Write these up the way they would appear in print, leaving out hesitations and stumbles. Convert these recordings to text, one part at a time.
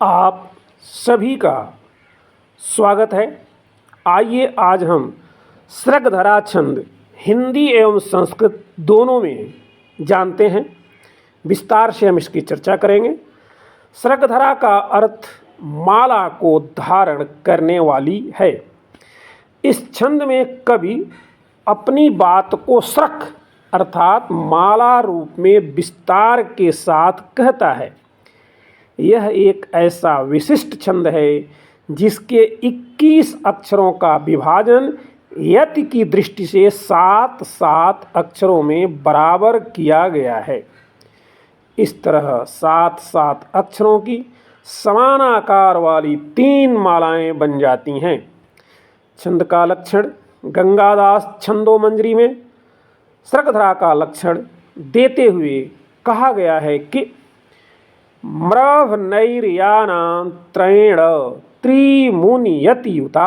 आप सभी का स्वागत है। आइए आज हम सृगधरा छंद हिंदी एवं संस्कृत दोनों में जानते हैं। विस्तार से हम इसकी चर्चा करेंगे। सृगधरा का अर्थ माला को धारण करने वाली है। इस छंद में कवि अपनी बात को सृग अर्थात माला रूप में विस्तार के साथ कहता है। यह एक ऐसा विशिष्ट छंद है जिसके 21 अक्षरों का विभाजन यति की दृष्टि से 7-7 अक्षरों में बराबर किया गया है। इस तरह 7-7 अक्षरों की समान आकार वाली 3 मालाएं बन जाती हैं। छंद का लक्षण गंगादास छंदोमंजरी में सृगधरा का लक्षण देते हुए कहा गया है कि म्रभनैर्यानां त्रयेण त्रिमुनियतियुता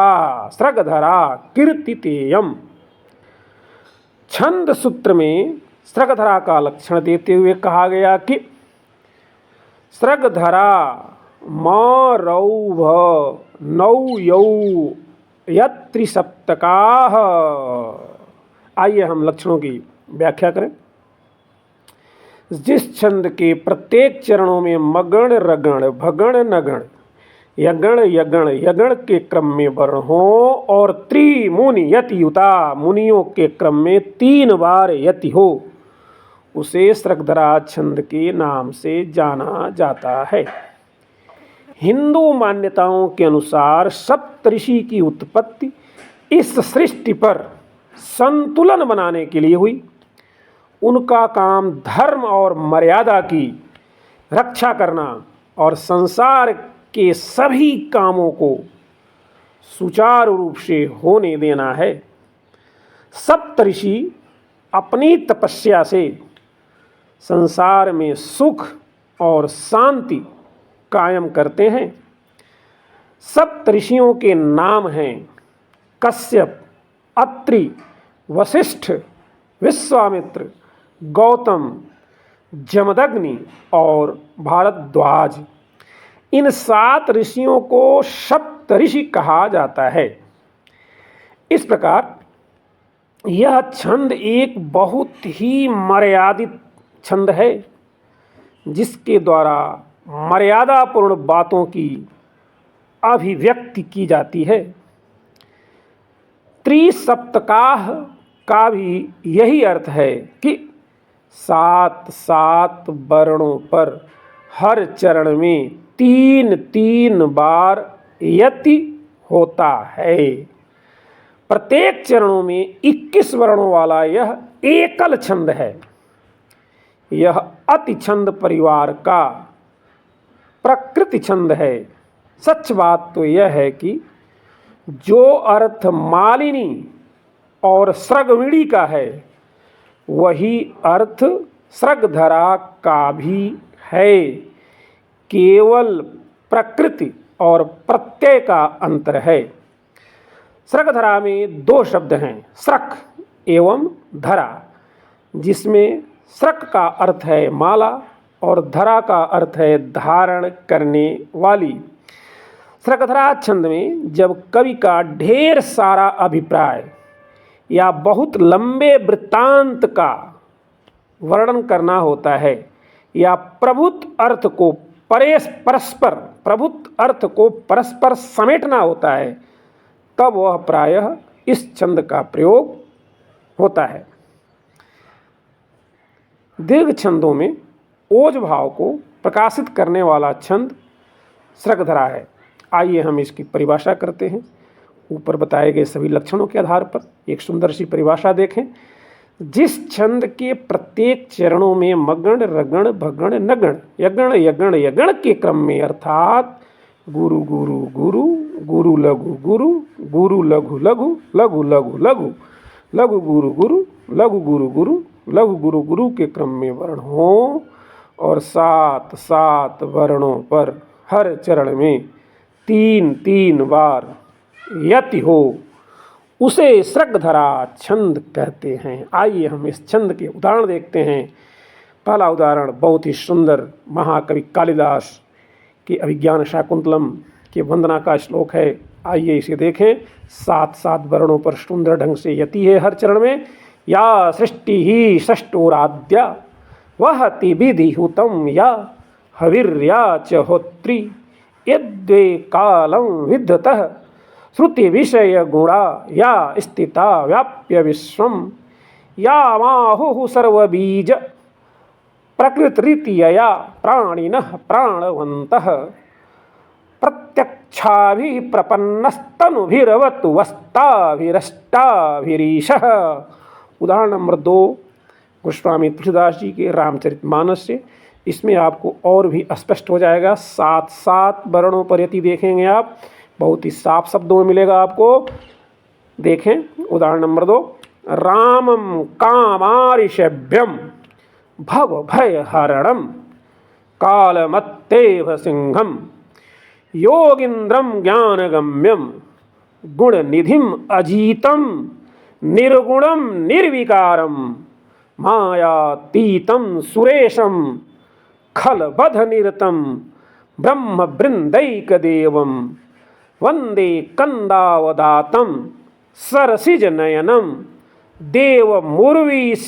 सृगधरा कीर्तितेयम्। छंद सूत्र में सृगधरा का लक्षण देते हुए कहा गया कि सृगधरा मरौभ नौ यौ यत्रिसप्तकाः। आइए हम लक्षणों की व्याख्या करें। जिस छंद के प्रत्येक चरणों में मगण रगण भगण नगण यगण यगण यगण के क्रम में वर्ण हो और त्रिमुनि यतियुता मुनियों के क्रम में 3 बार यति हो, उसे सृगधरा छंद के नाम से जाना जाता है। हिंदू मान्यताओं के अनुसार सप्तऋषि की उत्पत्ति इस सृष्टि पर संतुलन बनाने के लिए हुई। उनका काम धर्म और मर्यादा की रक्षा करना और संसार के सभी कामों को सुचारू रूप से होने देना है। सप्तऋषि अपनी तपस्या से संसार में सुख और शांति कायम करते हैं। सप्तऋषियों के नाम हैं कश्यप, अत्रि, वशिष्ठ, विश्वामित्र, गौतम, जमदग्नि और भारद्वाज। इन 7 ऋषियों को सप्तऋषि कहा जाता है। इस प्रकार यह छंद एक बहुत ही मर्यादित छंद है जिसके द्वारा मर्यादापूर्ण बातों की अभिव्यक्ति की जाती है। त्रिसप्तकाः का भी यही अर्थ है कि 7-7 वर्णों पर हर चरण में 3-3 बार यति होता है। प्रत्येक चरणों में 21 वर्णों वाला यह एकल छंद है। यह अति छंद परिवार का प्रकृति छंद है। सच बात तो यह है कि जो अर्थ मालिनी और सृगवीणी का है वही अर्थ सृगधरा का भी है। केवल प्रकृति और प्रत्यय का अंतर है। सृगधरा में 2 शब्द हैं, सृक् एवं धरा, जिसमें सृक् का अर्थ है माला और धरा का अर्थ है धारण करने वाली। सृगधरा छंद में जब कवि का ढेर सारा अभिप्राय या बहुत लंबे वृत्तांत का वर्णन करना होता है या प्रभुत अर्थ को परस्पर समेटना होता है, तब वह प्रायः इस छंद का प्रयोग होता है। दीर्घ छंदों में ओज भाव को प्रकाशित करने वाला छंद सृगधरा है। आइए हम इसकी परिभाषा करते हैं। ऊपर बताए गए सभी लक्षणों के आधार पर एक सुंदर सी परिभाषा देखें। जिस छंद के प्रत्येक चरणों में मगण रगण भगण नगण यगण यगण यगण के क्रम में अर्थात गुरु गुरु गुरु गुरु लघु गुरु गुरु लघु लघु लघु लघु लघु लघु गुरु गुरु लघु गुरु गुरु लघु गुरु गुरु के क्रम में वर्ण हो और 7-7 वर्णों पर हर चरण में 3-3 बार यति हो, उसे सृगधरा छंद कहते हैं। आइए हम इस छंद के उदाहरण देखते हैं। पहला उदाहरण बहुत ही सुंदर महाकवि कालिदास कि अभिज्ञान शाकुंतलम के वंदना का श्लोक है। आइए इसे देखें। 7 वर्णों पर सुंदर ढंग से यति है हर चरण में। या सृष्टि ही षष्टोराद्या वहति विधिहुतम या हविर्या च होत्री यद्वे कालं विद्धतः श्रुति विषय गुणा या स्थिता व्याप्य विश्वम या माहुः सर्वबीज प्रकृतिरित्यया प्राणिनः प्राणवन्तः प्रत्यक्षाभिः प्रपन्नस्तनुभिरवतु वस्ताभिरष्टाभिरीशः। उदाहरण नंबर 2 गोस्वामी तुलसीदास जी के रामचरितमानस से। इसमें आपको और भी स्पष्ट हो जाएगा। 7 वर्णों पर यति देखेंगे आप, बहुत ही साफ शब्दों में मिलेगा आपको। देखें उदाहरण नंबर 2। रामम कामारिषभ्यम भव भय हरणम कालमत्तेव सिंहम योगिंद्रम ज्ञानगम्यम गुणनिधिम अजीतम निर्गुणम निर्विकारम मायातीतं सुरेशम खलबधनिरतं ब्रह्मवृन्दैकदेवं वन्दे कन्दावदातं सरसिजनयनं देवमुर्वीस्वरूपम।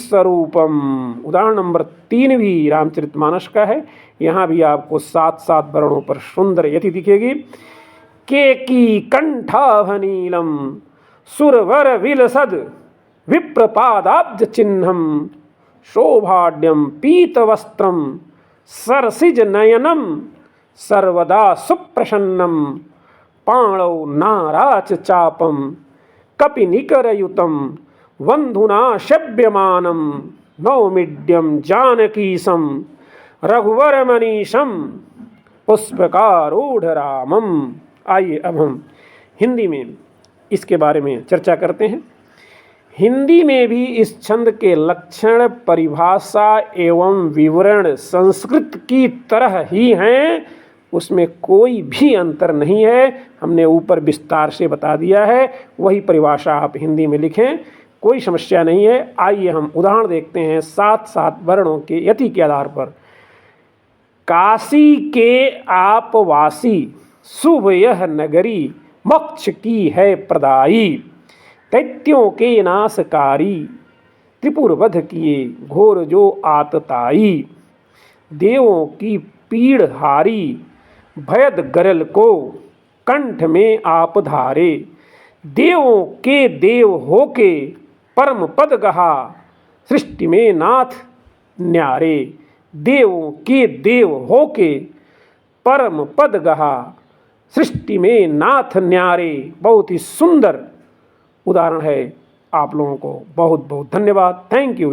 उदाहरण नंबर 3 भी रामचरितमानस का है। यहाँ भी आपको 7 वर्णों पर सुंदर यति दिखेगी। केकी कंठाभनीलम सुरवर विलसद विप्रपादाब्ज चिन्हम शोभाढ्यम पीतवस्त्रम सरसिज नयनम सर्वदा सुप्रसन्नम पाणौ नाराच चापम कपिनिकरयुतम वंधुना शव्यमानम नौमिड्यम जानकीसम रघुवरमनीशम पुष्पकारूढ़ रामम। आइए अब हम हिंदी में इसके बारे में चर्चा करते हैं। हिंदी में भी इस छंद के लक्षण, परिभाषा एवं विवरण संस्कृत की तरह ही हैं, उसमें कोई भी अंतर नहीं है। हमने ऊपर विस्तार से बता दिया है, वही परिभाषा आप हिंदी में लिखें, कोई समस्या नहीं है। आइए हम उदाहरण देखते हैं 7 वर्णों के यति के आधार पर। काशी के आप वासी शुभ यह नगरी मोक्ष की है प्रदायी दैत्यों के नाशकारी त्रिपुर वध किए घोर जो आतताई देवों की पीड़ हारी भयद गरल को कंठ में आप धारे देवों के देव होके परम पद गहा सृष्टि में नाथ न्यारे। देवों के देव होके परम पद गहा सृष्टि में नाथ न्यारे। बहुत ही सुंदर उदाहरण है। आप लोगों को बहुत बहुत धन्यवाद। Thank you.